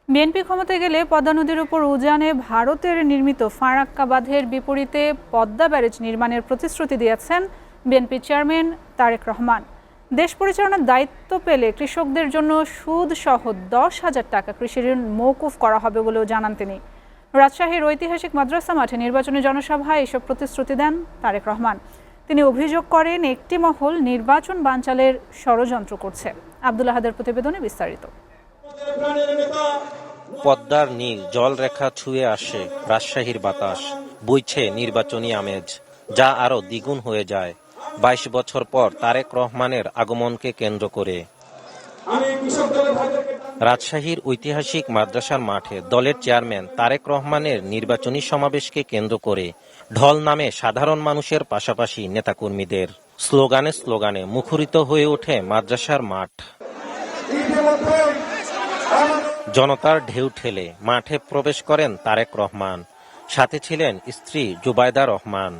BNP ক্ষমতায় গেলে পদ্মা নদীর উপর উজানে ভারতের নির্মিত ফারাক্কা বাঁধের বিপরীতে পদ্মা ব্যারেজ নির্মাণের প্রতিশ্রুতি দিয়েছেন বিএনপি চেয়ারম্যান তারেক রহমান। দেশ পরিচালনার দায়িত্ব পেলে কৃষকদের জন্য সুদসহ 10,000 টাকা কৃষি ঋণ মওকুফ করা হবে বলেও জানান তিনি। রাজশাহীর ঐতিহাসিক মাদ্রাসা মাঠে নির্বাচনী জনসভায় এসব প্রতিশ্রুতি দেন তারেক রহমান। তিনি অভিযোগ করেন একটি মহল নির্বাচন বানচালের ষড়যন্ত্র করছে। আব্দুল আহাদের প্রতিবেদনে বিস্তারিত। পদ্মার নীল জলরেখা ছুঁয়ে আসে রাজশাহীর বাতাস, বইছে নির্বাচনী আমেজ, যা আরো দ্বিগুণ হয়ে যায় 22 বছর পর তারেক রহমানের আগমনকে কেন্দ্র করে। রাজশাহীর ঐতিহাসিক মাদ্রাসার মাঠে দলের চেয়ারম্যান তারেক রহমানের নির্বাচনী সমাবেশকে কেন্দ্র করে ঢল নামে সাধারণ মানুষের পাশাপাশি নেতাকর্মীদের স্লোগানে স্লোগানে মুখরিত হয়ে ওঠে মাদ্রাসার মাঠ। জনতার ঢেউ ঠেলে মাঠে প্রবেশ করেন তারেক রহমান, সাথে ছিলেন স্ত্রী জুবাইদা রহমান।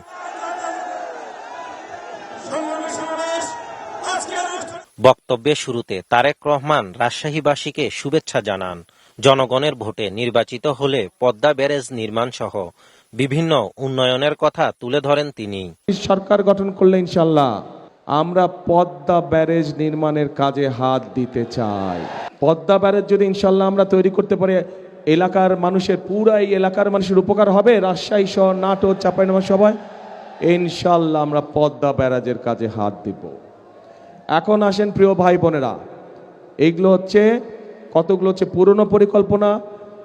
বক্তব্যের শুরুতে তারেক রহমান রাজশাহীবাসীকে শুভেচ্ছা জানান। জনগণের ভোটে নির্বাচিত হলে পদ্মা ব্যারেজ নির্মাণ সহ বিভিন্ন উন্নয়নের কথা তুলে ধরেন তিনি। সরকার গঠন করলে ইনশাল্লাহ আমরা পদ্মা ব্যারেজ নির্মাণের কাজে হাত দিতে চাই। পদ্মা ব্যারেজ যদি ইনশাল্লাহ আমরা তৈরি করতে পারি, এলাকার মানুষের পুরাই এলাকার মানুষের উপকার হবে। রাজশাহী শহর, নাটোর, চাঁপাইনবাবগঞ্জ সবাই ইনশাল্লাহ আমরা পদ্মা ব্যারেজের কাজে হাত দিব। এখন আসেন প্রিয় ভাই বোনেরা, এইগুলো হচ্ছে কতগুলো হচ্ছে পুরনো পরিকল্পনা,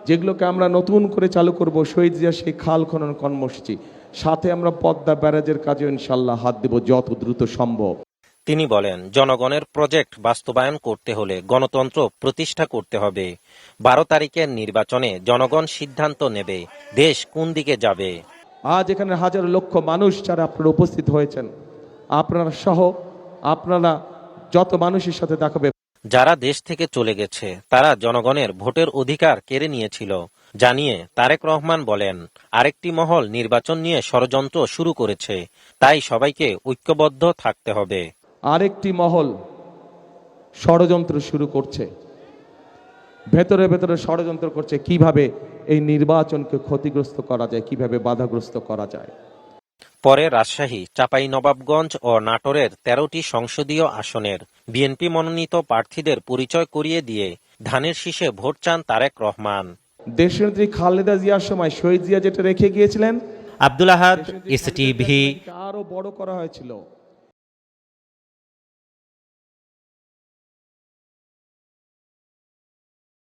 যেগুলোকে আমরা নতুন করে চালু করব। শহীদ জিয়া সেই খাল খনন কর্মসূচি, সাথে আমরা পদ্মা ব্যারেজের কাজে ইনশাল্লাহ হাত দেব যত দ্রুত সম্ভব। তিনি বলেন, জনগণের প্রজেক্ট বাস্তবায়ন করতে হলে গণতন্ত্র প্রতিষ্ঠা করতে হবে। 12 তারিখের নির্বাচনে জনগণ সিদ্ধান্ত নেবে দেশ কোন দিকে যাবে। আজ এখানে হাজার লক্ষ মানুষ যারা আপনারা উপস্থিত হয়েছেন, আপনারা সহ আপনারা যত মানুষের সাথে দেখাবে, যারা দেশ থেকে চলে গেছে তারা জনগণের ভোটের অধিকার কেড়ে নিয়েছিল জানিয়ে তারেক রহমান বলেন, আরেকটি মহল নির্বাচন নিয়ে ষড়যন্ত্র শুরু করেছে, তাই সবাইকে ঐক্যবদ্ধ থাকতে হবে। আরেকটি মহল ষড়যন্ত্র শুরু করছে, ভেতরে ভেতরে ষড়যন্ত্র করছে কিভাবে এই নির্বাচনকে ক্ষতিগ্রস্ত করা যায়, কিভাবে বাধাগ্রস্ত করা যায়। পরে রাজশাহী, চাঁপাইনবাবগঞ্জ ও নাটোরের 13টি সংসদীয় আসনের বিএনপি মনোনীত প্রার্থীদের পরিচয় করিয়ে দিয়ে ধানের শীষে ভোট চান তারেক রহমান। দেশনেত্রী খালেদা জিয়ার সময় শহীদ জিয়া যেটা রেখে গিয়েছিলেন, আব্দুল আহাদ, এসটিভি, আরো বড় করা হয়েছিল।